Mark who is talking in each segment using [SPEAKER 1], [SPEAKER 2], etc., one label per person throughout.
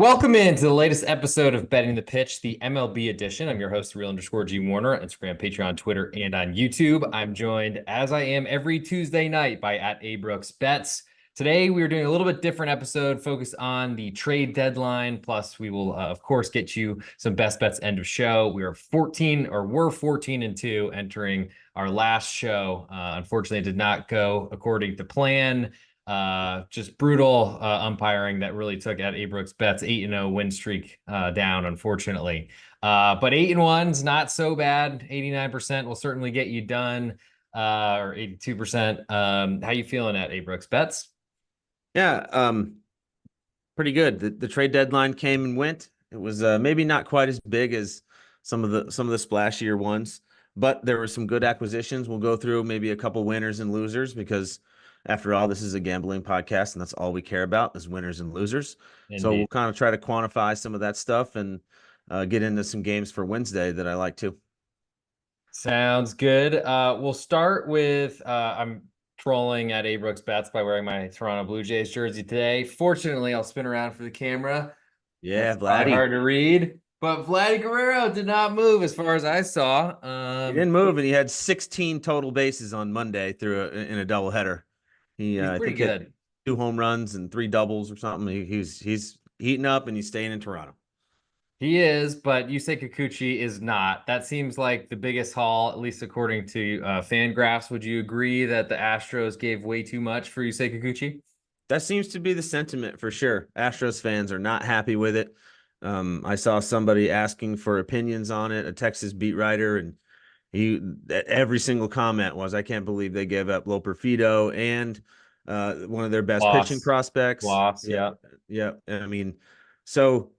[SPEAKER 1] Welcome into the latest episode of Betting the Pitch, the MLB edition. I'm your host, real_G Warner, on Instagram, Patreon, Twitter, and on YouTube. I'm joined, as I am every Tuesday night, by @ABrooksBets. Today, we are doing a little bit different episode focused on the trade deadline. Plus, we will, of course, get you some best bets end of show. We're 14-2 entering our last show. Unfortunately, it did not go according to plan. Just brutal umpiring that really took @ABrooksBets 8-0 win streak down, unfortunately. But 8-1's not so bad. 89% will certainly get you done, or 82%. How you feeling @ABrooksBets?
[SPEAKER 2] Yeah, pretty good. The trade deadline came and went. It was maybe not quite as big as some of the splashier ones, but there were some good acquisitions. We'll go through maybe a couple winners and losers because after all, this is a gambling podcast and that's all we care about is winners and losers. So we'll
[SPEAKER 1] Indeed.
[SPEAKER 2] kind of try to quantify some of that stuff and get into some games for Wednesday that I like too.
[SPEAKER 1] Sounds good. We'll start with I'm trolling @ABrooksBets by wearing my Toronto Blue Jays jersey today. Fortunately, I'll spin around for the camera.
[SPEAKER 2] Yeah,
[SPEAKER 1] That's probably
[SPEAKER 2] Vladdy.
[SPEAKER 1] hard to read. But Vladdy Guerrero did not move as far as I saw.
[SPEAKER 2] He didn't move, and he had 16 total bases on Monday in a doubleheader. He
[SPEAKER 1] He's
[SPEAKER 2] I
[SPEAKER 1] pretty
[SPEAKER 2] think hit
[SPEAKER 1] good.
[SPEAKER 2] 2 home runs and 3 doubles or something. He's heating up and he's staying in Toronto.
[SPEAKER 1] He is, but Yusei Kikuchi is not. That seems like the biggest haul, at least according to Fangraphs. Would you agree that the Astros gave way too much for Yusei Kikuchi?
[SPEAKER 2] That seems to be the sentiment for sure. Astros fans are not happy with it. I saw somebody asking for opinions on it, a Texas beat writer, and he every single comment was, "I can't believe they gave up Loperfido and one of their best pitching
[SPEAKER 1] Loss.
[SPEAKER 2] prospects."
[SPEAKER 1] Loss,
[SPEAKER 2] Yeah,
[SPEAKER 1] yeah.
[SPEAKER 2] yeah. I mean, so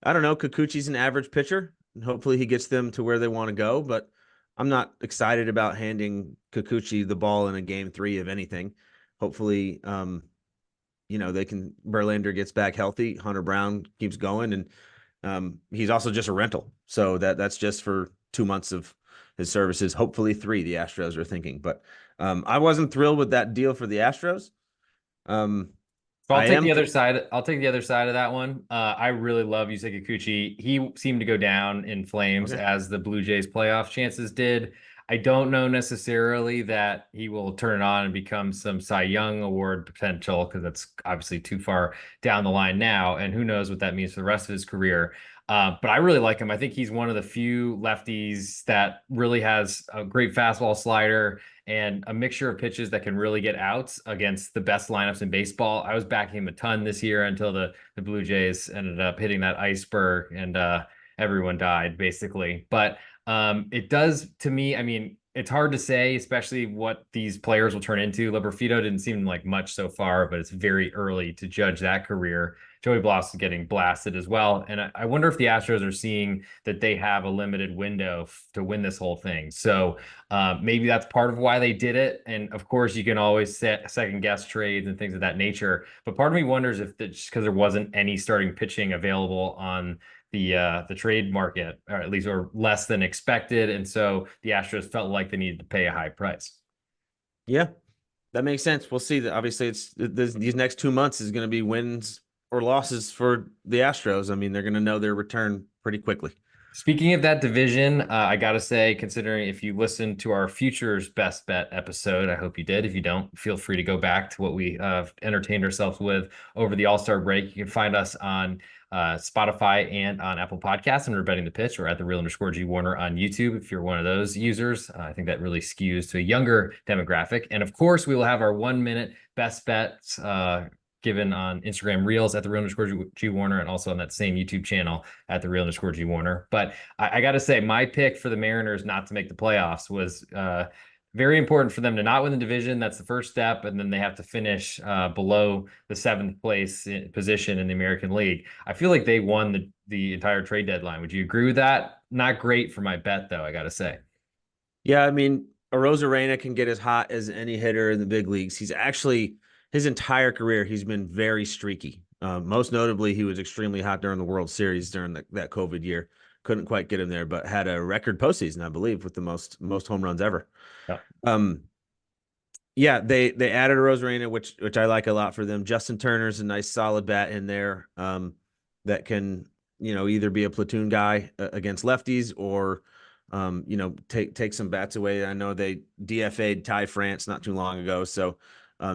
[SPEAKER 2] I don't know. Kikuchi's an average pitcher, and hopefully he gets them to where they want to go. But I'm not excited about handing Kikuchi the ball in a game 3 of anything. Hopefully, they can. Verlander gets back healthy. Hunter Brown keeps going, and he's also just a rental. So that's just for 2 months of his services. Hopefully 3. The Astros are thinking, but I wasn't thrilled with that deal for the Astros. Um,
[SPEAKER 1] So I'll
[SPEAKER 2] I
[SPEAKER 1] take
[SPEAKER 2] am.
[SPEAKER 1] the other side. I'll take the other side of that one. I really love Yusei Kikuchi. He seemed to go down in flames
[SPEAKER 2] Okay.
[SPEAKER 1] as the Blue Jays playoff chances did. I don't know necessarily that he will turn it on and become some Cy Young Award potential because that's obviously too far down the line now. And who knows what that means for the rest of his career. But I really like him. I think he's one of the few lefties that really has a great fastball slider and a mixture of pitches that can really get outs against the best lineups in baseball. I was backing him a ton this year until the Blue Jays ended up hitting that iceberg and everyone died basically. But it does to me, I mean, it's hard to say, especially what these players will turn into. Loperfido didn't seem like much so far, but it's very early to judge that career. Joey Bloss is getting blasted as well. And I wonder if the Astros are seeing that they have a limited window to win this whole thing. So maybe that's part of why they did it. And of course, you can always second guess trades and things of that nature. But part of me wonders if just because there wasn't any starting pitching available on the trade market, or at least or less than expected, and so the Astros felt like they needed to pay a high price.
[SPEAKER 2] Yeah, that makes sense. We'll see. That obviously, these next 2 months is going to be wins or losses for the Astros. I mean, they're going to know their return pretty quickly.
[SPEAKER 1] Speaking of that division, I gotta say, considering if you listened to our futures best bet episode, I hope you did. If you don't, feel free to go back to what we entertained ourselves with over the All-Star break. You can find us on Spotify and on Apple Podcasts, and we're betting the pitch, or at the real_G Warner on YouTube. If you're one of those users, I think that really skews to a younger demographic. And of course, we will have our 1 minute best bets given on Instagram Reels at the real_G Warner, and also on that same YouTube channel at the real_G Warner. But I got to say, my pick for the Mariners not to make the playoffs was very important for them to not win the division. That's the first step, and then they have to finish below the seventh place position in the American League. I feel like they won the entire trade deadline. Would you agree with that? Not great for my bet, though, I got to say.
[SPEAKER 2] Yeah, I mean, Arozarena can get as hot as any hitter in the big leagues. He's actually his entire career he's been very streaky. Most notably, he was extremely hot during the World Series during that COVID year. Couldn't quite get him there, but had a record postseason, I believe, with the most home runs ever.
[SPEAKER 1] Yeah.
[SPEAKER 2] Um, yeah, they added a Rosarena, which I like a lot for them. Justin Turner's a nice solid bat in there. that can, either be a platoon guy against lefties or, take some bats away. I know they DFA'd Ty France not too long ago, so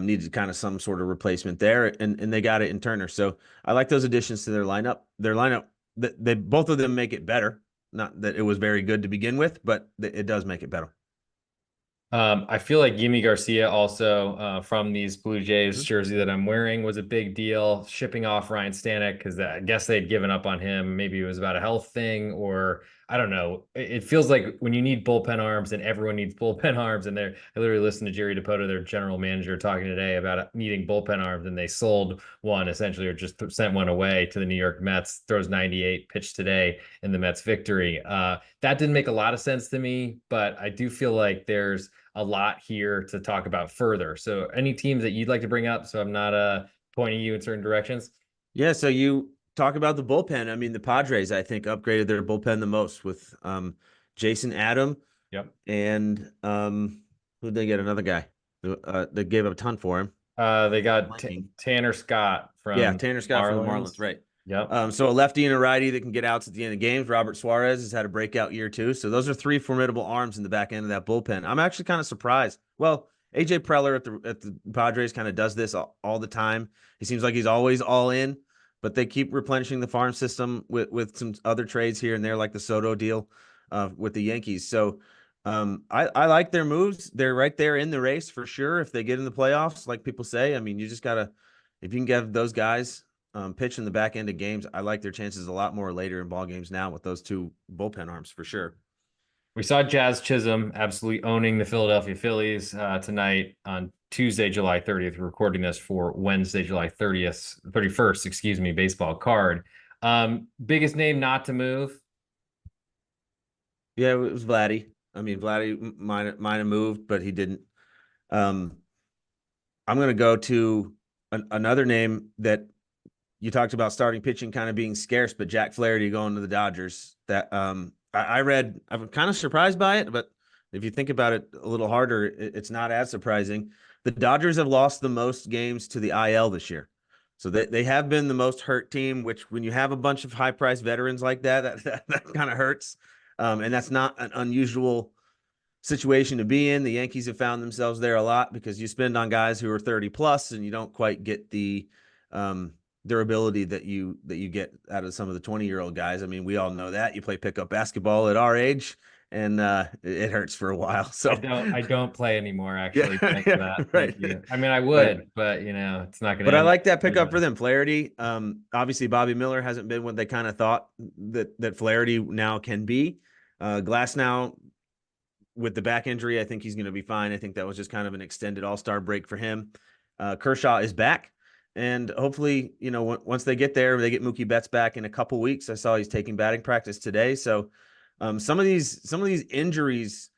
[SPEAKER 2] needed kind of some sort of replacement there, and they got it in Turner. So I like those additions to their lineup. Their lineup, they both of them make it better. Not that it was very good to begin with, but it does make it better.
[SPEAKER 1] I feel like Yimi Garcia also from these Blue Jays
[SPEAKER 2] Mhm.
[SPEAKER 1] jersey that I'm wearing was a big deal. Shipping off Ryan Stanek because I guess they'd given up on him. Maybe it was about a health thing, or I don't know. It feels like when you need bullpen arms and everyone needs bullpen arms, and I literally listened to Jerry Dipoto, their general manager, talking today about needing bullpen arms, and they sold one essentially, or just sent one away to the New York Mets. Throws 98, pitched today in the Mets victory. That didn't make a lot of sense to me, but I do feel like there's a lot here to talk about further. So any teams that you'd like to bring up so I'm not pointing you in certain directions?
[SPEAKER 2] Yeah, so you talk about the bullpen. I mean, the Padres, I think, upgraded their bullpen the most with Jason Adam
[SPEAKER 1] Yep.
[SPEAKER 2] and who'd they get? Another guy. They gave up a ton for him.
[SPEAKER 1] They got
[SPEAKER 2] Blanking.
[SPEAKER 1] Tanner Scott
[SPEAKER 2] Yeah,
[SPEAKER 1] from
[SPEAKER 2] Tanner Scott from the Marlins,
[SPEAKER 1] Marlins.
[SPEAKER 2] right.
[SPEAKER 1] Yep.
[SPEAKER 2] So a lefty and a righty that can get outs at the end of games. Robert Suarez has had a breakout year too. So those are three formidable arms in the back end of that bullpen. I'm actually kind of surprised. Well, AJ Preller at the Padres kind of does this all the time. He seems like he's always all in, but they keep replenishing the farm system with some other trades here and there, like the Soto deal with the Yankees. So I like their moves. They're right there in the race for sure. If they get in the playoffs, like people say, I mean, you just gotta, if you can get those guys pitch in the back end of games, I like their chances a lot more later in ball games now with those two bullpen arms for sure.
[SPEAKER 1] We saw Jazz Chisholm absolutely owning the Philadelphia Phillies tonight on Tuesday, July 30th. We're recording this for Wednesday, July 30th, 31st, excuse me, baseball card. Biggest name not to move.
[SPEAKER 2] Yeah, it was Vladdy. I mean, Vladdy might have moved, but he didn't. Um, I'm going to go to another name that you talked about starting pitching kind of being scarce, but Jack Flaherty going to the Dodgers. That I read, I'm kind of surprised by it, but if you think about it a little harder, it's not as surprising. The Dodgers have lost the most games to the IL this year. So they have been the most hurt team, which when you have a bunch of high priced veterans like that kind of hurts. And that's not an unusual situation to be in. The Yankees have found themselves there a lot because you spend on guys who are 30 plus and you don't quite get the durability that you get out of some of the 20-year-old guys. I mean, we all know that. You play pickup basketball at our age and it hurts for a while. So
[SPEAKER 1] I don't play anymore,
[SPEAKER 2] yeah,
[SPEAKER 1] actually. Thanks for
[SPEAKER 2] yeah,
[SPEAKER 1] that.
[SPEAKER 2] right.
[SPEAKER 1] Thank you. I mean, I
[SPEAKER 2] But
[SPEAKER 1] would, but it's not gonna
[SPEAKER 2] but I
[SPEAKER 1] end.
[SPEAKER 2] like that pickup for them. Flaherty. Obviously Bobby Miller hasn't been what they kind of thought that Flaherty now can be. Glass now with the back injury, I think he's going to be fine. I think that was just kind of an extended all-star break for him. Kershaw is back. And hopefully, once they get there, they get Mookie Betts back in a couple weeks. I saw he's taking batting practice today. So some of these injuries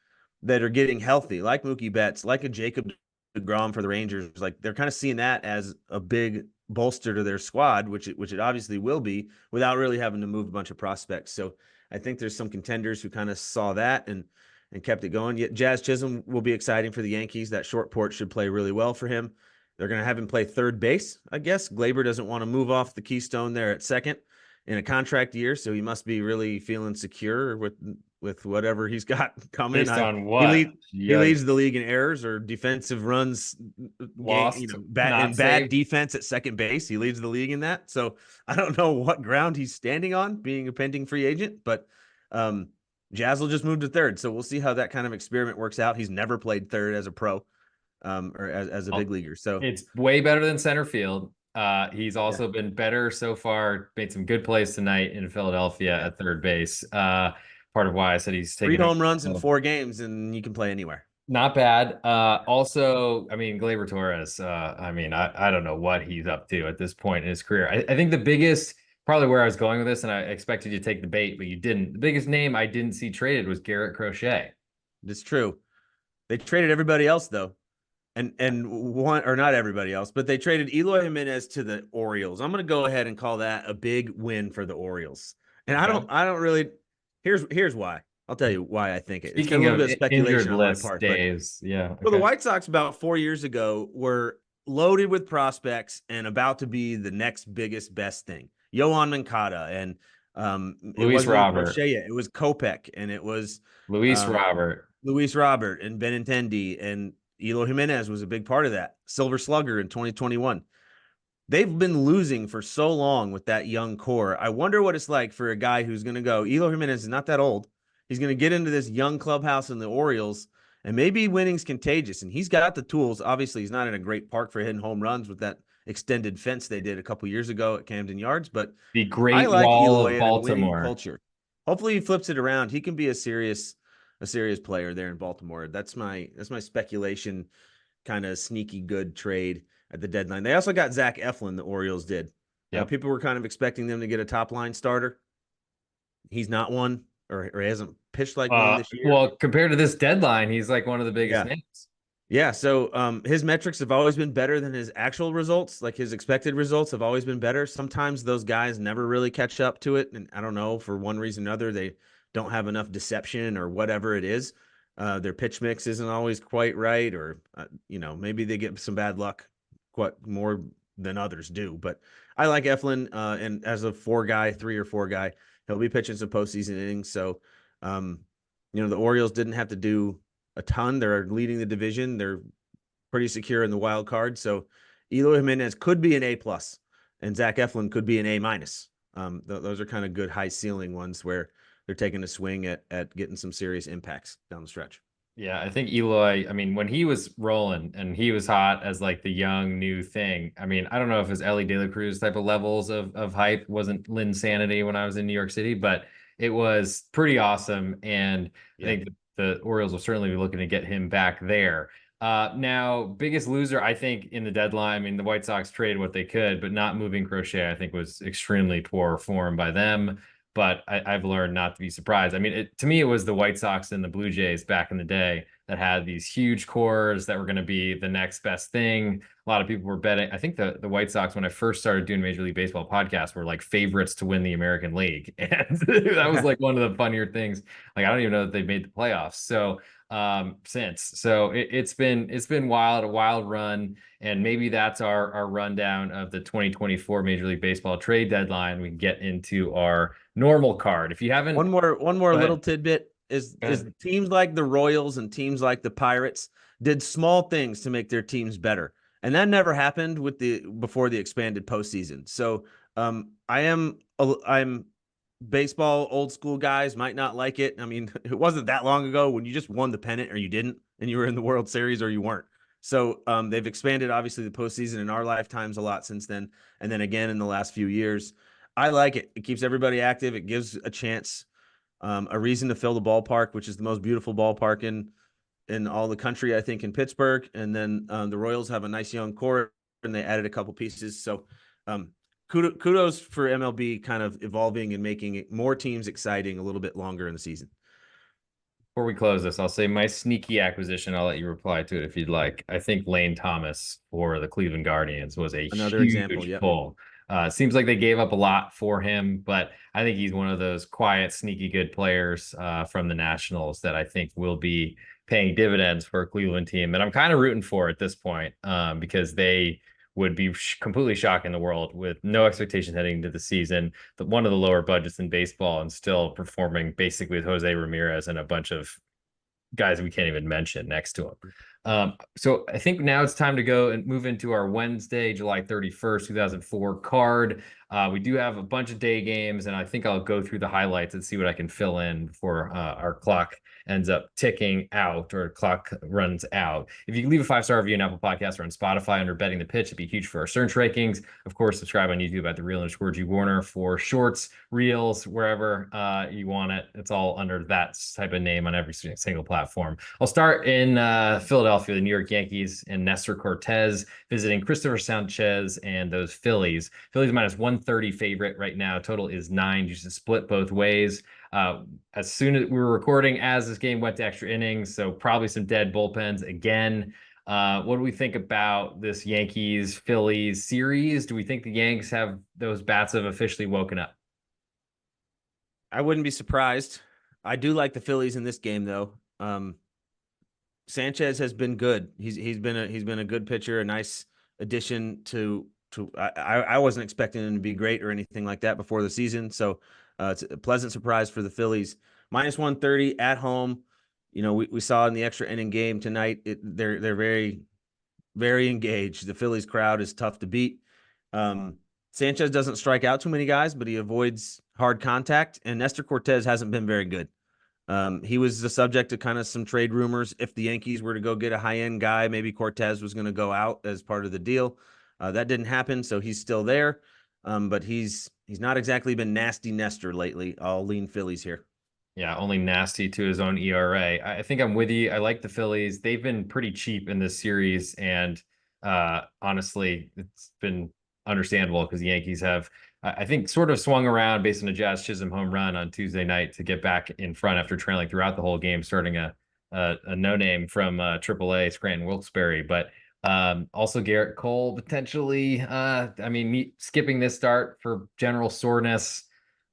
[SPEAKER 2] that are getting healthy, like Mookie Betts, like a Jacob DeGrom for the Rangers, like they're kind of seeing that as a big bolster to their squad, which it obviously will be, without really having to move a bunch of prospects. So I think there's some contenders who kind of saw that and kept it going. Yet Jazz Chisholm will be exciting for the Yankees. That short port should play really well for him. They're going to have him play third base, I guess. Glaber doesn't want to move off the keystone there at second in a contract year, so he must be really feeling secure with whatever he's got coming.
[SPEAKER 1] Based on
[SPEAKER 2] He
[SPEAKER 1] what?
[SPEAKER 2] lead he
[SPEAKER 1] Yikes.
[SPEAKER 2] leads the league in errors or defensive runs,
[SPEAKER 1] Lost,
[SPEAKER 2] bad
[SPEAKER 1] not saved.
[SPEAKER 2] defense at second base. He leads the league in that. So I don't know what ground he's standing on, being a pending free agent, but Jazz will just move to third. So we'll see how that kind of experiment works out. He's never played third as a pro, or as a big leaguer. So
[SPEAKER 1] It's way better than center field. He's
[SPEAKER 2] yeah,
[SPEAKER 1] also been better so far, made some good plays tonight in Philadelphia
[SPEAKER 2] yeah.
[SPEAKER 1] at third base. Part of why I said he's
[SPEAKER 2] Three
[SPEAKER 1] taking
[SPEAKER 2] home runs in
[SPEAKER 1] over.
[SPEAKER 2] 4 games, and you can play anywhere.
[SPEAKER 1] Not bad. Also, I mean, Gleyber Torres, I mean, I don't know what he's up to at this point in his career. I think the biggest, probably where I was going with this, and I expected you to take the bait, but you didn't. The biggest name I didn't see traded was Garrett Crochet.
[SPEAKER 2] It's true. They traded everybody else though. And one, or not everybody else, but they traded Eloy Jimenez to the Orioles. I'm going to go ahead and call that a big win for the Orioles. And
[SPEAKER 1] Okay.
[SPEAKER 2] I don't really. Here's why. I'll tell you why I think it's a
[SPEAKER 1] Speaking
[SPEAKER 2] little
[SPEAKER 1] of
[SPEAKER 2] bit of
[SPEAKER 1] injured
[SPEAKER 2] speculation on my
[SPEAKER 1] list
[SPEAKER 2] part, but
[SPEAKER 1] days, yeah,
[SPEAKER 2] well, the
[SPEAKER 1] okay.
[SPEAKER 2] White Sox about 4 years ago were loaded with prospects and about to be the next biggest best thing. Yohan Moncada and it
[SPEAKER 1] Luis
[SPEAKER 2] wasn't even
[SPEAKER 1] Robert,
[SPEAKER 2] Rochea, it was Kopech and it was
[SPEAKER 1] Luis
[SPEAKER 2] um,
[SPEAKER 1] Robert.
[SPEAKER 2] Luis Robert and Benintendi and Eloy Jimenez was a big part of that. Silver Slugger in 2021. They've been losing for so long with that young core. I wonder what it's like for a guy who's going to go. Eloy Jimenez is not that old. He's going to get into this young clubhouse in the Orioles, and maybe winning's contagious. And he's got the tools. Obviously, he's not in a great park for hitting home runs with that extended fence they did a couple years ago at Camden Yards. But
[SPEAKER 1] The
[SPEAKER 2] I
[SPEAKER 1] Great
[SPEAKER 2] like
[SPEAKER 1] Wall of
[SPEAKER 2] Eloy and a winning
[SPEAKER 1] Baltimore.
[SPEAKER 2] culture. Hopefully, he flips it around. He can be a serious player there in Baltimore. That's my speculation, kind of sneaky good trade at the deadline. They also got Zach Eflin, the Orioles did.
[SPEAKER 1] Yep.
[SPEAKER 2] People were kind of expecting them to get a top line starter. He's not one, or hasn't pitched like one this year.
[SPEAKER 1] Well, compared to this deadline, he's like one of the biggest
[SPEAKER 2] Yeah.
[SPEAKER 1] names.
[SPEAKER 2] Yeah. So his metrics have always been better than his actual results. Like his expected results have always been better. Sometimes those guys never really catch up to it. And I don't know, for one reason or another, they don't have enough deception or whatever it is. Their pitch mix isn't always quite right, or maybe they get some bad luck, quite more than others do. But I like Eflin, and as a 3 or 4 guy, he'll be pitching some postseason innings. So, the Orioles didn't have to do a ton. They're leading the division. They're pretty secure in the wild card. So, Eloy Jimenez could be an A plus, and Zach Eflin could be an A minus. Those are kind of good high ceiling ones where they're taking a swing at getting some serious impacts down the stretch.
[SPEAKER 1] Yeah, I think Eloy, I mean, when he was rolling and he was hot as like the young new thing, I mean, I don't know if it's Ellie De La Cruz type of levels of hype, wasn't Lynn Sanity when I was in New York City, but it was pretty awesome. And I
[SPEAKER 2] Yeah.
[SPEAKER 1] think the Orioles will certainly be looking to get him back there. Now, biggest loser, I think, in the deadline, I mean, the White Sox traded what they could, but not moving Crochet, I think, was extremely poor form by them. But I've learned not to be surprised. I mean, to me, it was the White Sox and the Blue Jays back in the day that had these huge cores that were going to be the next best thing. A lot of people were betting. I think the White Sox, when I first started doing Major League Baseball podcasts, were like favorites to win the American League. And that was like one of the funnier things. Like, I don't even know that they made the playoffs. So it's been wild, a wild run. And maybe that's our rundown of the 2024 Major League Baseball trade deadline. We can get into our normal card. If you haven't,
[SPEAKER 2] One more
[SPEAKER 1] go
[SPEAKER 2] little
[SPEAKER 1] ahead.
[SPEAKER 2] tidbit is
[SPEAKER 1] Go ahead.
[SPEAKER 2] teams like the Royals and teams like the Pirates did small things to make their teams better. And that never happened before the expanded postseason. So I'm baseball old school guys might not like it. I mean, it wasn't that long ago when you just won the pennant or you didn't, and you were in the World Series or you weren't. So they've expanded obviously the postseason in our lifetimes a lot since then, and then again in the last few years. I like it. It keeps everybody active. It gives a chance, a reason to fill the ballpark, which is the most beautiful ballpark in all the country, I think, in Pittsburgh. And then the Royals have a nice young core, and they added a couple pieces. So kudos for MLB kind of evolving and making it more teams exciting a little bit longer in the season.
[SPEAKER 1] Before we close this, I'll say my sneaky acquisition. I'll let you reply to it if you'd like. I think Lane Thomas for the Cleveland Guardians was a
[SPEAKER 2] Another example.
[SPEAKER 1] huge
[SPEAKER 2] Yep.
[SPEAKER 1] pull. Seems like they gave up a lot for him, but I think he's one of those quiet, sneaky good players from the Nationals that I think will be paying dividends for a Cleveland team. And I'm kind of rooting for at this point because they would be completely shocking the world with no expectations heading into the season. One of the lower budgets in baseball and still performing basically with Jose Ramirez and a bunch of guys we can't even mention next to him. So I think now it's time to go and move into our Wednesday, July 31st, 2004 card. We do have a bunch of day games, and I think I'll go through the highlights and see what I can fill in before our clock ends up ticking out or clock runs out. If you can leave a 5-star review on Apple Podcasts or on Spotify under Betting the Pitch, it'd be huge for our search rankings. Of course, subscribe on YouTube at @TheReal_G Warner for shorts, reels, wherever you want it. It's all under that type of name on every single platform. I'll start in Philadelphia, the New York Yankees and Nestor Cortez visiting Christopher Sanchez and those Phillies. Phillies minus 130 favorite right now. Total is 9. You should split both ways. As soon as we were recording, as this game went to extra innings, so probably some dead bullpens again. What do we think about this Yankees Phillies series? Do we think the Yanks have those bats have officially woken up?
[SPEAKER 2] I wouldn't be surprised. I do like the Phillies in this game though. Sanchez has been good. He's been a good pitcher, a nice addition to I wasn't expecting him to be great or anything like that before the season. So it's a pleasant surprise for the Phillies. Minus 130 at home. We saw in the extra inning game tonight, they're very, very engaged. The Phillies crowd is tough to beat. Sanchez doesn't strike out too many guys, but he avoids hard contact. And Nestor Cortez hasn't been very good. He was the subject of kind of some trade rumors. If the Yankees were to go get a high-end guy, maybe Cortez was going to go out as part of the deal. That didn't happen, so he's still there. But he's not exactly been nasty Nestor lately. I'll lean Phillies here.
[SPEAKER 1] Yeah, only nasty to his own ERA. I think I'm with you. I like the Phillies. They've been pretty cheap in this series, and honestly, it's been understandable because the Yankees have, I think, sort of swung around based on a Jazz Chisholm home run on Tuesday night to get back in front after trailing throughout the whole game, starting a no name from AAA Scranton Wilkes-Barre. But also Garrett Cole potentially. I mean, skipping this start for general soreness.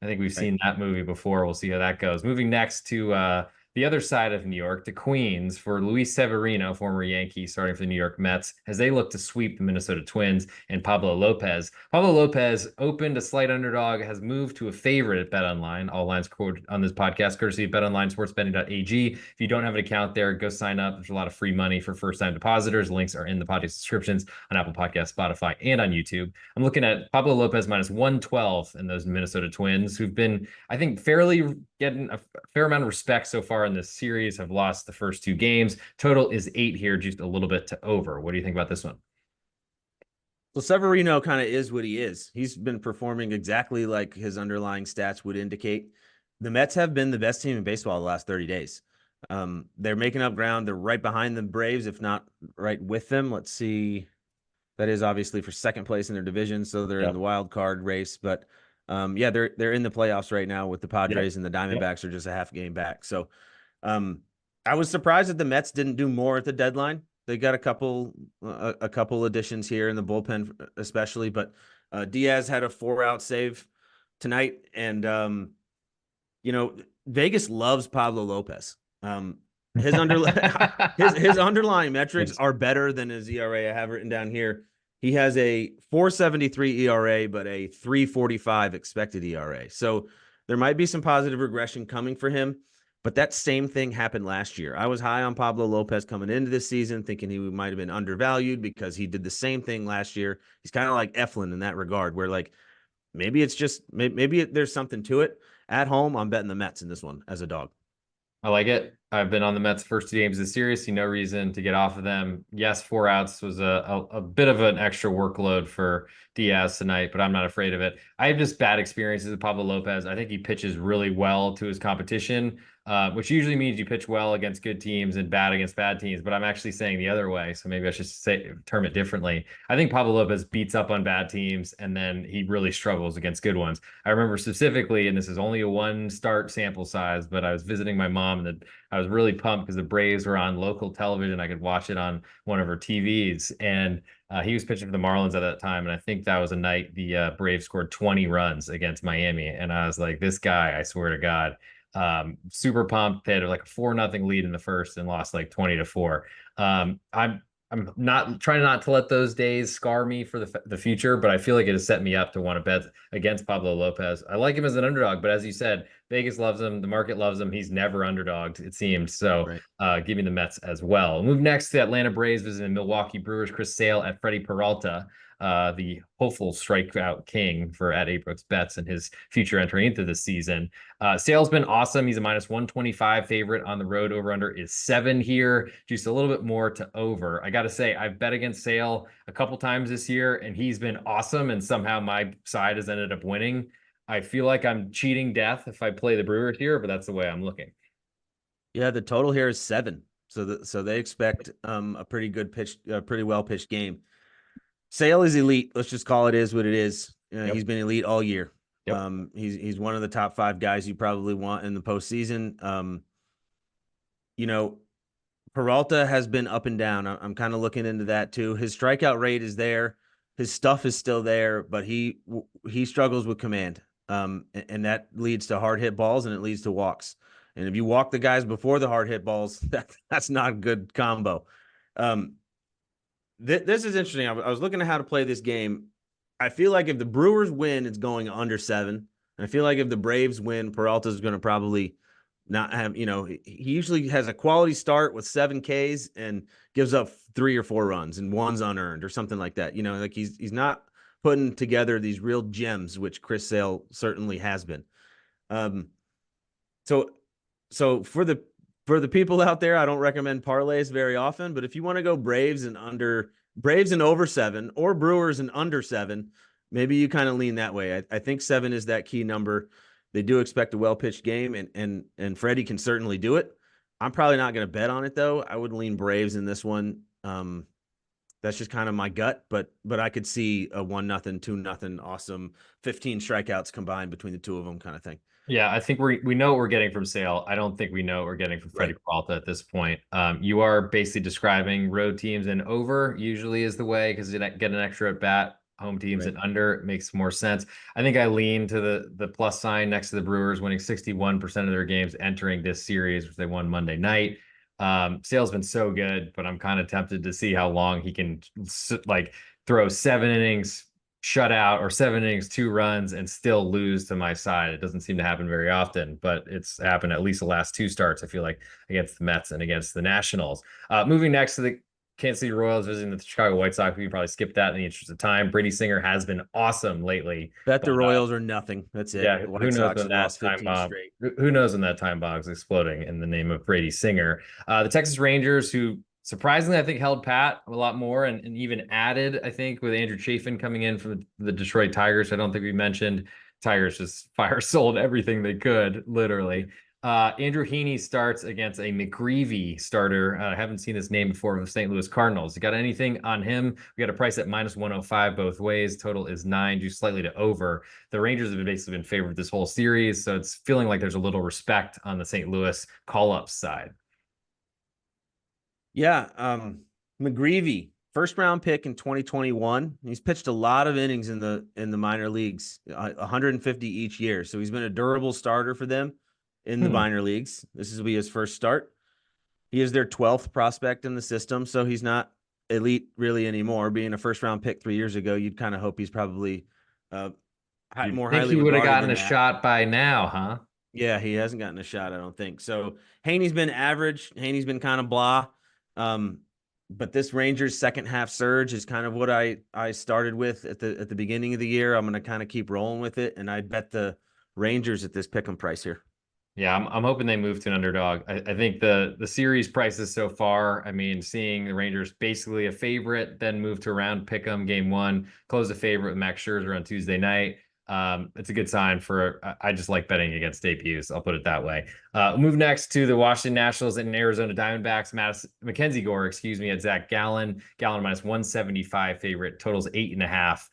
[SPEAKER 1] I think we've
[SPEAKER 2] Right.
[SPEAKER 1] seen that movie before. We'll see how that goes. Moving next to the other side of New York, to Queens, for Luis Severino, former Yankee, starting for the New York Mets, as they look to sweep the Minnesota Twins and Pablo Lopez. Pablo Lopez opened a slight underdog, has moved to a favorite at BetOnline. All lines quoted on this podcast, courtesy of BetOnline, Sportsbetting.ag. If you don't have an account there, go sign up. There's a lot of free money for first-time depositors. Links are in the podcast descriptions on Apple Podcasts, Spotify, and on YouTube. I'm looking at Pablo Lopez minus 112 in those Minnesota Twins, who've been, I think, fairly getting a fair amount of respect so far in this series, have lost the first two games. Total is 8 here, just a little bit to over. What do you think about this one?
[SPEAKER 2] So Severino kind of is what he is. He's been performing exactly like his underlying stats would indicate. The Mets have been the best team in baseball the last 30 days. They're making up ground. They're right behind the Braves, if not right with them. Let's see. That is obviously for second place in their division, so they're in
[SPEAKER 1] Yep.
[SPEAKER 2] the wild card race. But yeah, they're in the playoffs right now with the
[SPEAKER 1] Yep.
[SPEAKER 2] Padres, and the
[SPEAKER 1] Yep.
[SPEAKER 2] Diamondbacks are just a half game back. So um, I was surprised that the Mets didn't do more at the deadline. They got a couple additions here in the bullpen, especially. But Diaz had a 4-out save tonight, and you know Vegas loves Pablo Lopez. His under his underlying metrics
[SPEAKER 1] Yes.
[SPEAKER 2] are better than his ERA. I have written down here. He has a 4.73 ERA, but a 3.45 expected ERA. So there might be some positive regression coming for him. But that same thing happened last year. I was high on Pablo Lopez coming into this season, thinking he might have been undervalued because he did the same thing last year. He's kind of like Eflin in that regard, where like maybe it's just maybe there's something to it. At home, I'm betting the Mets in this one as a dog.
[SPEAKER 1] I like it. I've been on the Mets first two games of the series. See no reason to get off of them. Yes, 4 outs was a bit of an extra workload for Diaz tonight, but I'm not afraid of it. I have just bad experiences with Pablo Lopez. I think he pitches really well to his competition, which usually means you pitch well against good teams and bad against bad teams. But I'm actually saying the other way, so maybe I should say term it differently. I think Pablo Lopez beats up on bad teams, and then he really struggles against good ones. I remember specifically, and this is only a one start sample size, but I was visiting my mom, and I was really pumped because the Braves were on local television. I could watch it on one of her TVs, and he was pitching for the Marlins at that time. And I think that was a night the Braves scored 20 runs against Miami. And I was like, this guy, I swear to God, super pumped. They had like a 4-0 lead in the first and lost like 20-4. I'm not trying not to let those days scar me for the future, but I feel like it has set me up to want to bet against Pablo Lopez. I like him as an underdog, but as you said, Vegas loves him. The market loves him. He's never underdogged, it seems. So
[SPEAKER 2] Right.
[SPEAKER 1] give me the Mets as well. We'll move next to Atlanta Braves visiting Milwaukee Brewers. Chris Sale at Freddie Peralta, the hopeful strikeout king for at Brooks Bets and his future entering into the season. Sale's been awesome. He's a minus 125 favorite on the road. Over under is 7 here. Just a little bit more to over. I got to say, I've bet against Sale a couple times this year, and he's been awesome. And somehow my side has ended up winning. I feel like I'm cheating death if I play the Brewers here, but that's the way I'm looking.
[SPEAKER 2] Yeah, the total here is 7. So they expect a pretty good pitch, a pretty well pitched game. Sale is elite. Let's just call it is what it is. He's
[SPEAKER 1] Yep.
[SPEAKER 2] been elite all year.
[SPEAKER 1] Yep.
[SPEAKER 2] He's one of the top 5 guys you probably want in the postseason. You know, Peralta has been up and down. I'm kind of looking into that too. His strikeout rate is there. His stuff is still there, but he struggles with command. And that leads to hard hit balls and it leads to walks. And if you walk the guys before the hard hit balls, that's not a good combo. Um, This is interesting. I was looking at how to play this game. I feel like if the Brewers win, it's going under 7. And I feel like if the Braves win, Peralta's going to probably not have, he usually has a quality start with 7 Ks and gives up 3 or 4 runs and one's unearned or something like that. Like he's not putting together these real gems, which Chris Sale certainly has been. Um, so for the people out there, I don't recommend parlays very often, but if you want to go Braves and over 7 or Brewers and under 7, maybe you kind of lean that way. I think 7 is that key number. They do expect a well-pitched game, and Freddie can certainly do it. I'm probably not going to bet on it though. I would lean Braves in this one. That's just kind of my gut, but I could see a 1-0, 2-0, awesome 15 strikeouts combined between the two of them kind of thing.
[SPEAKER 1] Yeah, I think we know what we're getting from Sale. I don't think we know what we're getting from Freddie
[SPEAKER 2] Right.
[SPEAKER 1] Peralta at this point. You are basically describing road teams and over usually is the way because you get an extra at bat. Home teams
[SPEAKER 2] Right.
[SPEAKER 1] and under it makes more sense. I think I lean to the plus sign next to the Brewers winning 61% of their games entering this series, which they won Monday night. Sale's been so good, but I'm kind of tempted to see how long he can like throw 7 innings, shutout, or 7 innings, 2 runs, and still lose to my side. It doesn't seem to happen very often, but it's happened at least the last 2 starts, I feel like, against the Mets and against the Nationals. Moving next to the Kansas City Royals visiting the Chicago White Sox. We can probably skip that in the interest of time. Brady Singer has been awesome lately,
[SPEAKER 2] Bet
[SPEAKER 1] but
[SPEAKER 2] the Royals are nothing. That's it.
[SPEAKER 1] yeah,
[SPEAKER 2] The
[SPEAKER 1] who
[SPEAKER 2] White
[SPEAKER 1] knows
[SPEAKER 2] Sox
[SPEAKER 1] when
[SPEAKER 2] have
[SPEAKER 1] that
[SPEAKER 2] lost
[SPEAKER 1] time
[SPEAKER 2] 15
[SPEAKER 1] bomb?
[SPEAKER 2] straight.
[SPEAKER 1] Who knows when that time bomb is exploding in the name of Brady Singer? The Texas Rangers, who surprisingly I think held pat a lot more and even added, I think, with Andrew Chafin coming in from the Detroit Tigers. I don't think we mentioned Tigers just fire sold everything they could, literally. Andrew Heaney starts against a McGreevy starter. I haven't seen this name before of the St. Louis Cardinals. You got anything on him? We got a price at minus 105 both ways. Total is 9, due slightly to over. The Rangers have basically been favored this whole series, so it's feeling like there's a little respect on the St. Louis call-up side.
[SPEAKER 2] Yeah, McGreevy, first round pick in 2021. He's pitched a lot of innings in the minor leagues, 150 each year. So he's been a durable starter for them in the
[SPEAKER 1] Hmm.
[SPEAKER 2] minor leagues. This will be his first start. He is their 12th prospect in the system, so he's not elite really anymore. Being a first round pick 3 years ago, you'd kind of hope he's probably uh,
[SPEAKER 1] You'd
[SPEAKER 2] more
[SPEAKER 1] think
[SPEAKER 2] highly
[SPEAKER 1] he would have
[SPEAKER 2] regarded
[SPEAKER 1] gotten
[SPEAKER 2] than
[SPEAKER 1] a
[SPEAKER 2] that.
[SPEAKER 1] shot by now, huh?
[SPEAKER 2] Yeah, he hasn't gotten a shot, I don't think. So Haney's been average. Haney's been kind of blah. Um, but this Rangers second half surge is kind of what I started with at the beginning of the year. I'm gonna kind of keep rolling with it, and I bet the Rangers at this pick 'em price here.
[SPEAKER 1] Yeah, I'm hoping they move to an underdog. I think the series prices so far, I mean, seeing the Rangers basically a favorite, then move to a round pick 'em game one, close a favorite with Max Scherzer on Tuesday night. It's a good sign for I just like betting against debuts. I'll put it that way. Move next to the Washington Nationals and Arizona Diamondbacks. Mackenzie Gore, excuse me, at Zach Gallen. Gallen minus 175 favorite. Totals 8.5.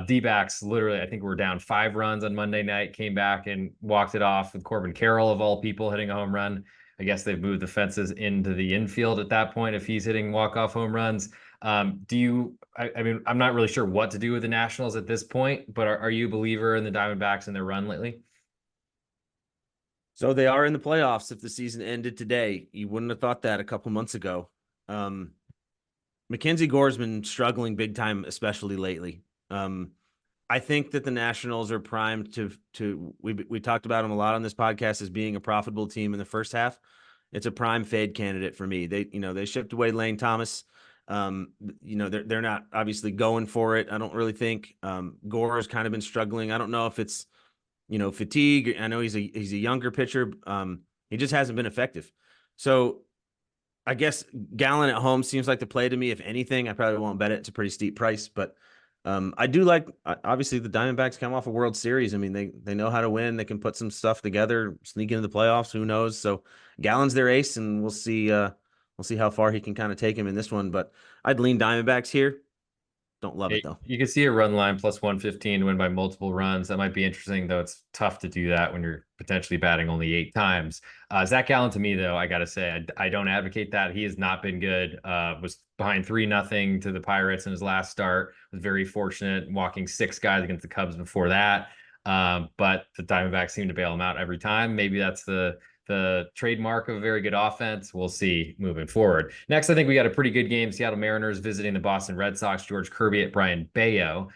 [SPEAKER 1] D-backs literally, I think we're down 5 runs on Monday night, came back and walked it off with Corbin Carroll of all people hitting a home run. I guess they've moved the fences into the infield at that point if he's hitting walk-off home runs. I mean, I'm not really sure what to do with the Nationals at this point, but are you a believer in the Diamondbacks and their run lately?
[SPEAKER 2] So they are in the playoffs if the season ended today. You wouldn't have thought that a couple months ago. Um, Mackenzie Gore's been struggling big time, especially lately. I think that the Nationals are primed to we talked about them a lot on this podcast as being a profitable team in the first half. It's a prime fade candidate for me. They shipped away Lane Thomas. They're not obviously going for it. I don't really think Gore has kind of been struggling. I don't know if it's fatigue. I know he's a younger pitcher. He just hasn't been effective. So I guess Gallon at home seems like the play to me. If anything, I probably won't bet it. It's a pretty steep price, but I do like. Obviously, the Diamondbacks come off a World Series. I mean, they know how to win. They can put some stuff together, sneak into the playoffs. Who knows? So Gallon's their ace, and we'll see. We'll see how far he can kind of take him in this one. But I'd lean Diamondbacks here. Don't love it though.
[SPEAKER 1] You can see a run line plus 115 to win by multiple runs. That might be interesting, though it's tough to do that when you're potentially batting only 8 times. Zach Gallen, to me, though, I got to say, I don't advocate that. He has not been good. Was behind 3-0 to the Pirates in his last start. Was very fortunate walking 6 guys against the Cubs before that. But the Diamondbacks seem to bail him out every time. Maybe that's the the trademark of a very good offense. We'll see moving forward. Next, I think we got a pretty good game. Seattle Mariners visiting the Boston Red Sox. George Kirby at Brian Bayo.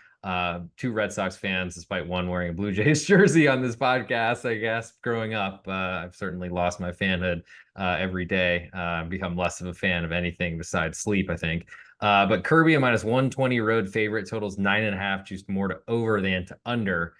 [SPEAKER 1] Two Red Sox fans, despite one wearing a Blue Jays jersey on this podcast, I guess, growing up. I've certainly lost my fanhood every day. Become less of a fan of anything besides sleep, I think. But Kirby, a minus 120 road favorite, totals 9.5, juiced more to over than to under.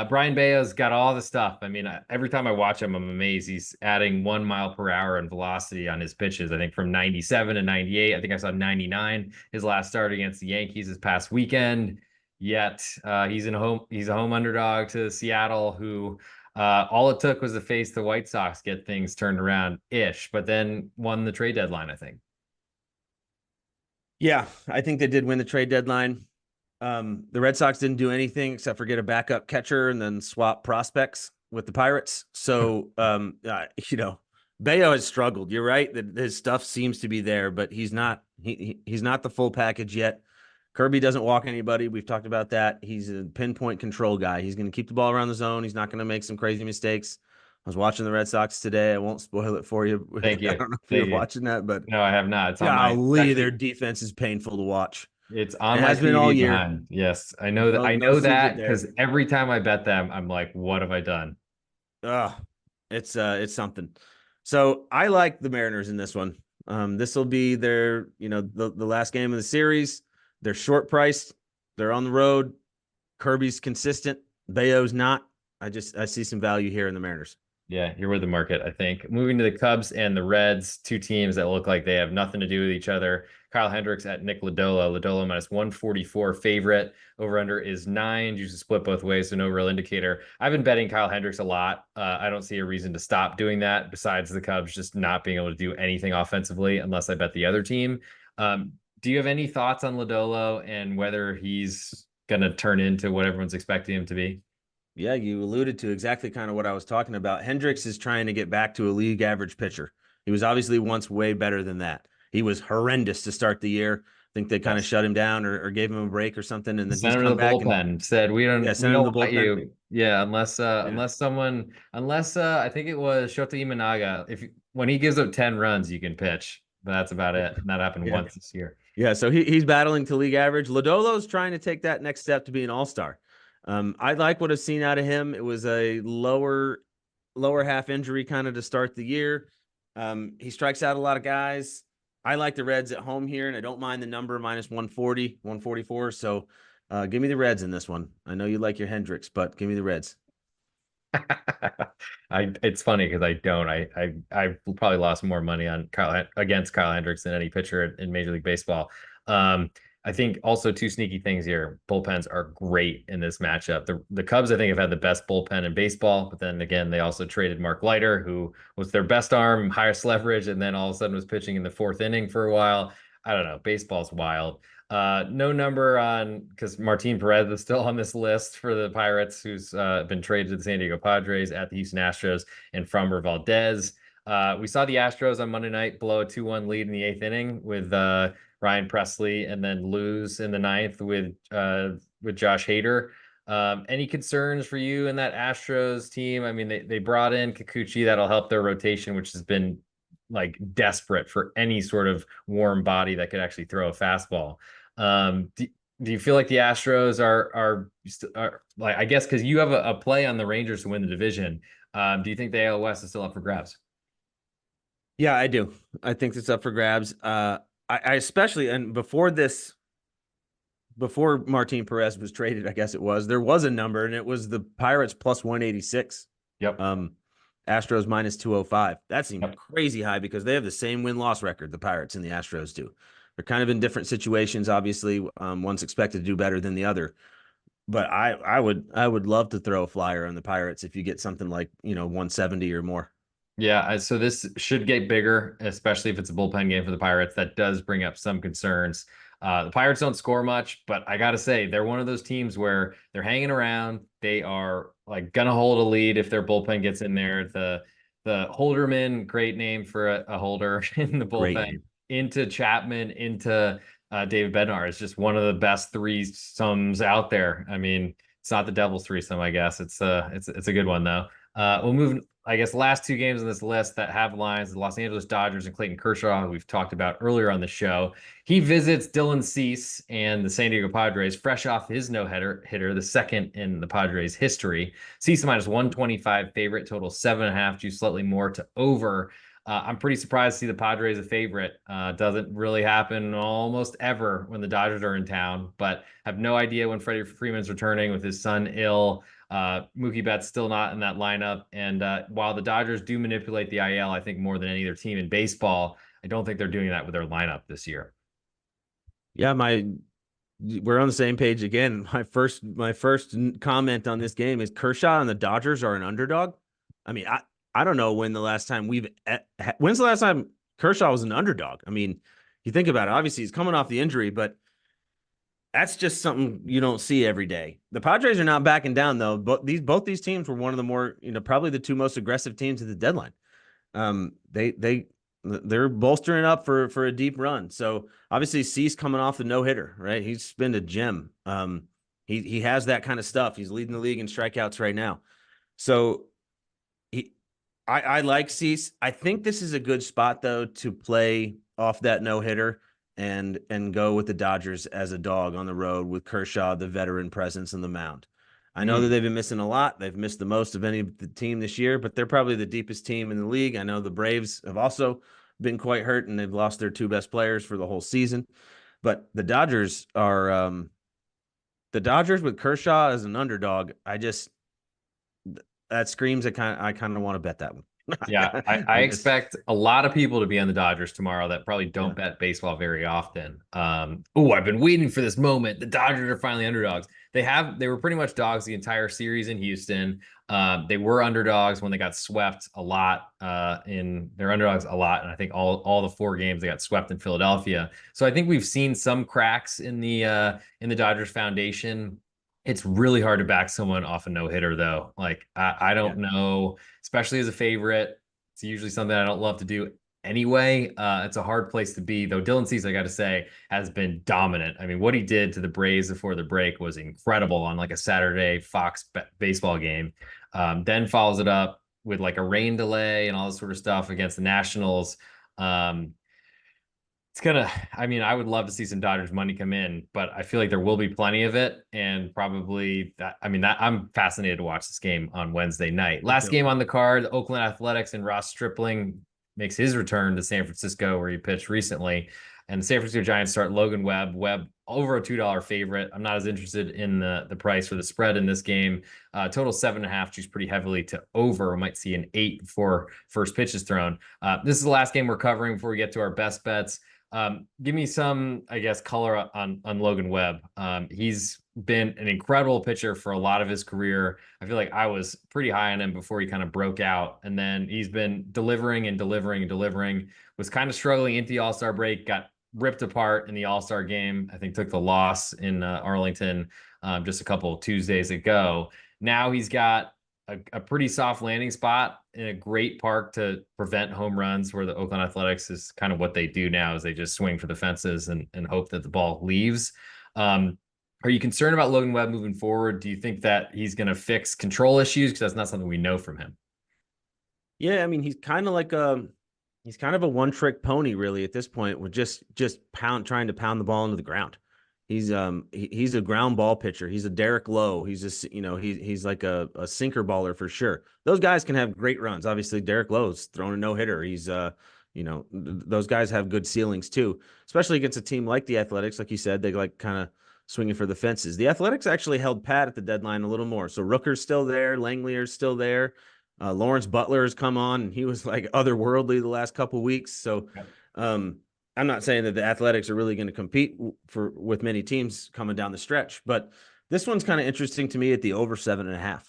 [SPEAKER 1] Brian Bayo's got all the stuff. I mean, every time I watch him, I'm amazed. He's adding 1 mile per hour in velocity on his pitches. I think from 97 to 98. I think I saw 99 his last start against the Yankees this past weekend. Yet he's a home underdog to Seattle, who all it took was to face the White Sox, get things turned around ish, but then won the trade deadline, I think.
[SPEAKER 2] Yeah, I think they did win the trade deadline. The Red Sox didn't do anything except for get a backup catcher and then swap prospects with the Pirates. So, Bayo has struggled. You're right that his stuff seems to be there, but he's not. He's not the full package yet. Kirby doesn't walk anybody. We've talked about that. He's a pinpoint control guy. He's going to keep the ball around the zone. He's not going to make some crazy mistakes. I was watching the Red Sox today. I won't spoil it for you.
[SPEAKER 1] Thank you.
[SPEAKER 2] I don't know if
[SPEAKER 1] Thank
[SPEAKER 2] you're
[SPEAKER 1] you.
[SPEAKER 2] watching that, but
[SPEAKER 1] No, I have not. It's on my
[SPEAKER 2] golly, their defense is painful to watch.
[SPEAKER 1] It's on
[SPEAKER 2] It
[SPEAKER 1] my
[SPEAKER 2] has been all
[SPEAKER 1] TV
[SPEAKER 2] year.
[SPEAKER 1] behind. Yes, I know that.
[SPEAKER 2] No,
[SPEAKER 1] I
[SPEAKER 2] no
[SPEAKER 1] know
[SPEAKER 2] secret
[SPEAKER 1] that
[SPEAKER 2] there.
[SPEAKER 1] because every time I bet them, I'm like, what have I done?
[SPEAKER 2] It's something. So I like the Mariners in this one. This will be their, the last game of the series. They're short priced. They're on the road. Kirby's consistent. Bayo's not. I see some value here in the Mariners.
[SPEAKER 1] Yeah, you're with the market, I think. Moving to the Cubs and the Reds, two teams that look like they have nothing to do with each other. Kyle Hendricks at Nick Lodolo. Lodolo minus 144 favorite. Over under is 9. You should split both ways, so no real indicator. I've been betting Kyle Hendricks a lot. I don't see a reason to stop doing that besides the Cubs just not being able to do anything offensively unless I bet the other team. Do you have any thoughts on Lodolo and whether he's going to turn into what everyone's expecting him to be?
[SPEAKER 2] Yeah, you alluded to exactly kind of what I was talking about. Hendricks is trying to get back to a league average pitcher. He was obviously once way better than that. He was horrendous to start the year. I think they kind of shut him down or gave him a break or something, and then
[SPEAKER 1] Sent
[SPEAKER 2] he's
[SPEAKER 1] him to
[SPEAKER 2] come
[SPEAKER 1] the
[SPEAKER 2] back and
[SPEAKER 1] bullpen. Said we don't
[SPEAKER 2] sent him to the
[SPEAKER 1] want
[SPEAKER 2] bullpen.
[SPEAKER 1] you. Yeah, unless
[SPEAKER 2] Yeah.
[SPEAKER 1] I think it was Shota Imanaga. When he gives up 10 runs, you can pitch, but that's about it. And that happened once this year.
[SPEAKER 2] Yeah, so he's battling to league average. Lodolo's trying to take that next step to be an all-star. I like what I've seen out of him. It was a lower half injury kind of to start the year. He strikes out a lot of guys. I like the Reds at home here, and I don't mind the number minus 140, 144. So give me the Reds in this one. I know you like your Hendricks, but give me the Reds.
[SPEAKER 1] It's funny because I don't. I've probably lost more money on against Kyle Hendricks than any pitcher in Major League Baseball. I think also two sneaky things here. Bullpens are great in this matchup. The Cubs, I think, have had the best bullpen in baseball, but then again, they also traded Mark Leiter, who was their best arm, highest leverage, and then all of a sudden was pitching in the 4th inning for a while. I don't know. Baseball's wild. No number on because Martin Perez is still on this list for the Pirates, who's been traded to the San Diego Padres at the Houston Astros, and Framber Valdez. We saw the Astros on Monday night blow a 2-1 lead in the 8th inning with Ryan Presley, and then lose in the 9th with Josh Hader. Any concerns for you in that Astros team? I mean, they brought in Kikuchi. That'll help their rotation, which has been like desperate for any sort of warm body that could actually throw a fastball. Do you feel like the Astros are like, I guess, because you have a play on the Rangers to win the division. Do you think the AL West is still up for grabs?
[SPEAKER 2] Yeah, I do. I think it's up for grabs. I especially, and before Martin Perez was traded, I guess there was a number, and it was the Pirates plus 186.
[SPEAKER 1] Yep.
[SPEAKER 2] Astros minus 205. That seemed crazy high because they have the same win-loss record, the Pirates and the Astros do. They're kind of in different situations, obviously. One's expected to do better than the other. But I would love to throw a flyer on the Pirates if you get something like, 170 or more.
[SPEAKER 1] Yeah, so this should get bigger, especially if it's a bullpen game for the Pirates. That does bring up some concerns. The Pirates don't score much, but I got to say, they're one of those teams where they're hanging around. They are like going to hold a lead if their bullpen gets in there. The Holderman, great name for a holder in the bullpen, into Chapman, into David Bednar is just one of the best threesomes out there. I mean, it's not the Devil's threesome, I guess. It's a good one, though. We'll move I guess last two games on this list that have lines, the Los Angeles Dodgers and Clayton Kershaw, who we've talked about earlier on the show. He visits Dylan Cease and the San Diego Padres, fresh off his no hitter, the second in the Padres history. Cease minus 125 favorite, total 7.5, juice slightly more to over. I'm pretty surprised to see the Padres a favorite. Doesn't really happen almost ever when the Dodgers are in town, but have no idea when Freddie Freeman's returning with his son ill. Mookie Betts still not in that lineup. And while the Dodgers do manipulate the IL, I think more than any other team in baseball, I don't think they're doing that with their lineup this year.
[SPEAKER 2] Yeah, we're on the same page again. My first comment on this game is Kershaw and the Dodgers are an underdog. I mean, I don't know when's the last time Kershaw was an underdog? I mean, you think about it, obviously he's coming off the injury, but that's just something you don't see every day. The Padres are not backing down though. But both these teams were one of the more, probably the two most aggressive teams at the deadline. They're bolstering up for a deep run. So obviously Cease coming off the no hitter, right? He's been a gem. He has that kind of stuff. He's leading the league in strikeouts right now. So I like Cease. I think this is a good spot though to play off that no hitter and go with the Dodgers as a dog on the road with Kershaw, the veteran presence on the mound. I know that they've been missing a lot. They've missed the most of any of the team this year, but they're probably the deepest team in the league. I know the Braves have also been quite hurt and they've lost their two best players for the whole season. But the Dodgers with Kershaw as an underdog. That screams I kind of want to bet that one.
[SPEAKER 1] Yeah, I expect a lot of people to be on the Dodgers tomorrow that probably don't
[SPEAKER 2] Yeah.
[SPEAKER 1] bet baseball very often. I've been waiting for this moment. The Dodgers are finally underdogs. They were pretty much dogs the entire series in Houston. They were underdogs when they got swept a lot. They're underdogs a lot, and I think all the four games they got swept in Philadelphia. So I think we've seen some cracks in the Dodgers foundation. It's really hard to back someone off a no hitter though. Like I
[SPEAKER 2] Yeah.
[SPEAKER 1] don't know, especially as a favorite. It's usually something I don't love to do anyway. It's a hard place to be, though. Dylan Cease, I got to say, has been dominant. I mean, what he did to the Braves before the break was incredible on like a Saturday Fox baseball game. Then follows it up with like a rain delay and all this sort of stuff against the Nationals. Um, I mean, I would love to see some Dodgers money come in, but I feel like there will be plenty of it. And probably I'm fascinated to watch this game on Wednesday night.
[SPEAKER 2] Me
[SPEAKER 1] Last
[SPEAKER 2] too.
[SPEAKER 1] game on the card, the Oakland Athletics and Ross Stripling makes his return to San Francisco, where he pitched recently. And the San Francisco Giants start Logan Webb. Webb over a $2 favorite. I'm not as interested in the price for the spread in this game. Total 7.5, juice pretty heavily to over. We might see an 8 before first pitch is thrown. This is the last game we're covering before we get to our best bets. Give me some, I guess, color on Logan Webb. He's been an incredible pitcher for a lot of his career. I feel like I was pretty high on him before he kind of broke out, and then he's been delivering and delivering and delivering. Was kind of struggling into the All-Star break, got ripped apart in the All-Star game. I think took the loss in Arlington just a couple of Tuesdays ago. Now he's got a pretty soft landing spot in a great park to prevent home runs, where the Oakland Athletics is kind of what they do now, is they just swing for the fences and hope that the ball leaves. Are you concerned about Logan Webb moving forward? Do you think that he's going to fix control issues? Because that's not something we know from him.
[SPEAKER 2] Yeah, I mean, he's kind of a one-trick pony really at this point, with just trying to pound the ball into the ground. He's a ground ball pitcher. He's a Derek Lowe. He's just, he's like a sinker baller for sure. Those guys can have great runs. Obviously, Derek Lowe's thrown a no-hitter. Those guys have good ceilings too, especially against a team like the Athletics. Like you said, they like kind of swinging for the fences. The Athletics actually held pat at the deadline a little more. So Rooker's still there. Langley's still there. Lawrence Butler has come on, and he was like otherworldly the last couple of weeks. So, I'm not saying that the Athletics are really going to compete with many teams coming down the stretch, but this one's kind of interesting to me at the over 7.5.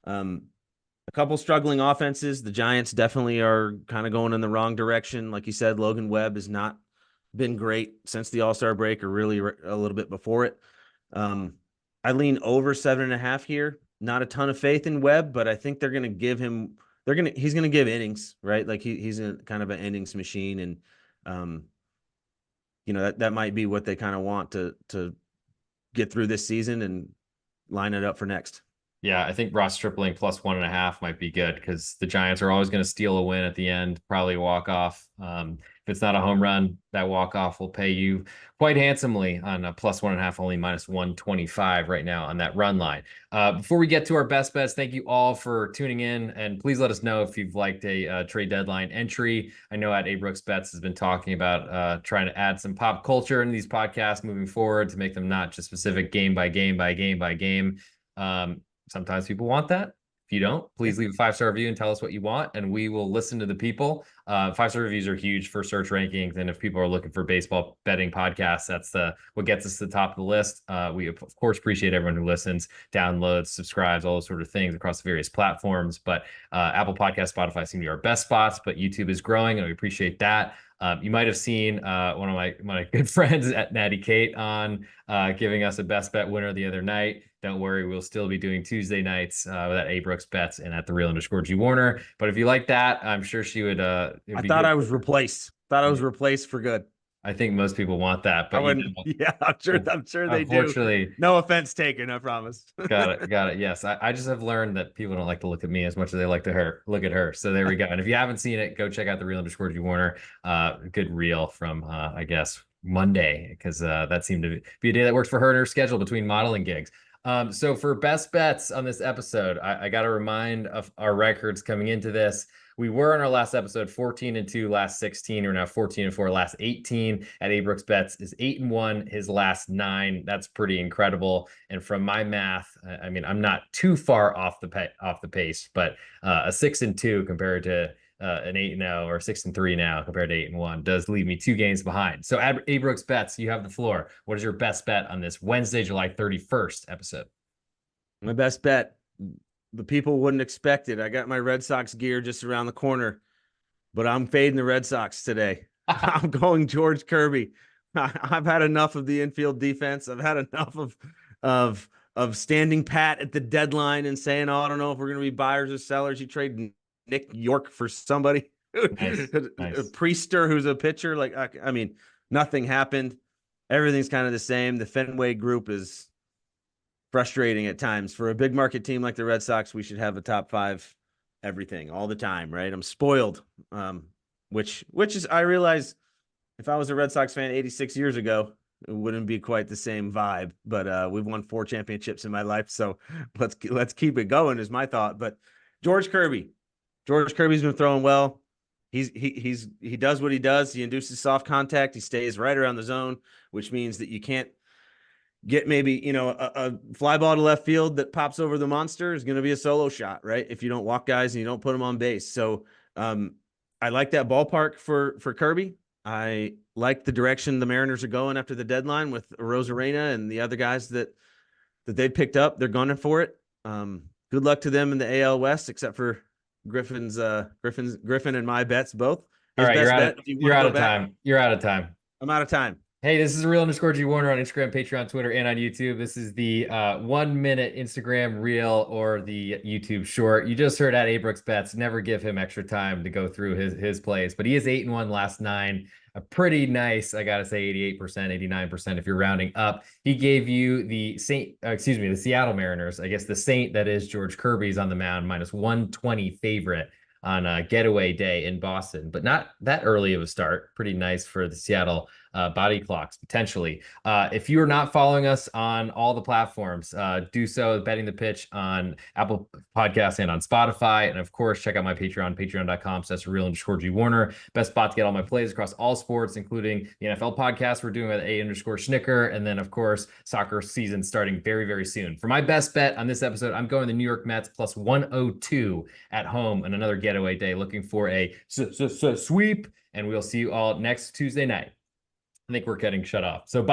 [SPEAKER 2] A couple struggling offenses. The Giants definitely are kind of going in the wrong direction. Like you said, Logan Webb has not been great since the All-Star break, or really a little bit before it. I lean over 7.5 here. Not a ton of faith in Webb, but I think they're going to give him. He's going to give innings, right? Like he's a kind of an innings machine, and that might be what they kind of want to get through this season and line it up for next.
[SPEAKER 1] Yeah, I think Ross Stripling plus 1.5 might be good because the Giants are always going to steal a win at the end, probably walk off. If it's not a home run, that walk off will pay you quite handsomely on a plus 1.5, only minus 125 right now on that run line. Before we get to our best bets, thank you all for tuning in, and please let us know if you've liked a trade deadline entry. I know at A Brooks Bets has been talking about trying to add some pop culture in these podcasts moving forward to make them not just specific game by game by game by game. Sometimes people want that. If you don't,
[SPEAKER 2] Yeah.
[SPEAKER 1] please leave a 5-star review and tell us what you want, and we will listen to the people. 5-star reviews are huge for search rankings, and if people are looking for baseball betting podcasts, that's the what gets us to the top of the list. We of course appreciate everyone who listens, downloads, subscribes, all those sort of things across the various platforms. But Apple Podcast, Spotify seem to be our best spots, but YouTube is growing, and we appreciate that. You might have seen one of my good friends at Natty Kate on giving us a best bet winner the other night. Don't worry, we'll still be doing Tuesday nights with at A Brooks Bets and at the real underscore G Warner. But if you like that, I'm sure she would. It'd
[SPEAKER 2] I
[SPEAKER 1] be
[SPEAKER 2] thought
[SPEAKER 1] good.
[SPEAKER 2] I was replaced. Thought I was replaced for good.
[SPEAKER 1] I think most people want that,
[SPEAKER 2] I
[SPEAKER 1] but
[SPEAKER 2] wouldn't. Yeah, I'm sure they do.
[SPEAKER 1] unfortunately,
[SPEAKER 2] No offense taken, I promise.
[SPEAKER 1] got it. Yes, I just have learned that people don't like to look at me as much as they like to look at her. So there we go. And if you haven't seen it, go check out the real underscore G Warner. Good reel from I guess Monday because that seemed to be a day that works for her and her schedule between modeling gigs. So for best bets on this episode, I got to remind of our records coming into this. We were in our last episode 14-2, last 16. We're now 14-4, last 18. At A Brooks Bets is 8-1, his last 9. That's pretty incredible. And from my math, I mean, I'm not too far off the pace, but a 6-2 compared to an 8-0 or 6-3 now compared to 8-1 does leave me 2 games behind. So at A Brooks Bets, you have the floor. What is your best bet on this Wednesday, July 31st episode?
[SPEAKER 2] My best bet. The people wouldn't expect it. I got my Red Sox gear just around the corner, but I'm fading the Red Sox today. I'm going George Kirby. I've had enough of the infield defense. I've had enough of standing pat at the deadline and saying, "Oh, I don't know if we're going to be buyers or sellers." You trade Nick York for somebody,
[SPEAKER 1] Nice,
[SPEAKER 2] a
[SPEAKER 1] nice.
[SPEAKER 2] Priester who's a pitcher. Like, I mean, nothing happened. Everything's kind of the same. The Fenway group is frustrating at times. For a big market team like the Red Sox, we should have a top 5 everything all the time, right? I'm spoiled. Which is, I realize if I was a Red Sox fan 86 years ago, it wouldn't be quite the same vibe. But we've won 4 championships in my life, so let's keep it going is my thought. But George Kirby's been throwing well. He does what he does. He induces soft contact. He stays right around the zone, which means that you can't get maybe, a fly ball to left field that pops over the monster is going to be a solo shot, right? If you don't walk guys and you don't put them on base. So I like that ballpark for Kirby. I like the direction the Mariners are going after the deadline with Rosarena and the other guys that they picked up. They're gunning for it. Good luck to them in the AL West, except for Griffin and my bets both.
[SPEAKER 1] All
[SPEAKER 2] His
[SPEAKER 1] right,
[SPEAKER 2] best bet, if you want
[SPEAKER 1] you're
[SPEAKER 2] to
[SPEAKER 1] out
[SPEAKER 2] go
[SPEAKER 1] of
[SPEAKER 2] back,
[SPEAKER 1] time. You're out of time.
[SPEAKER 2] I'm out of time.
[SPEAKER 1] Hey, this is real underscore G Warner on Instagram, Patreon, Twitter, and on YouTube. This is the 1 minute Instagram reel or the YouTube short. You just heard at A Brooks Bets. Never give him extra time to go through his plays, but he is 8-1 last 9. A pretty nice, I gotta say, 88%, 89% if you're rounding up. He gave you the the Seattle Mariners. I guess the Saint that is George Kirby's on the mound, minus 120 favorite on a getaway day in Boston, but not that early of a start. Pretty nice for the Seattle body clocks potentially. If you are not following us on all the platforms, do so. Betting the Pitch on Apple Podcasts and on Spotify, and of course check out my Patreon, patreon.com. So that's real underscore G Warner. Best spot to get all my plays across all sports, including the NFL podcast we're doing with A underscore Schnicker, and then of course soccer season starting very very soon. For my best bet on this episode, I'm going the New York Mets plus 102 at home on another getaway day. Looking for a sweep, and we'll see you all next Tuesday night. I think we're getting shut off. So bye.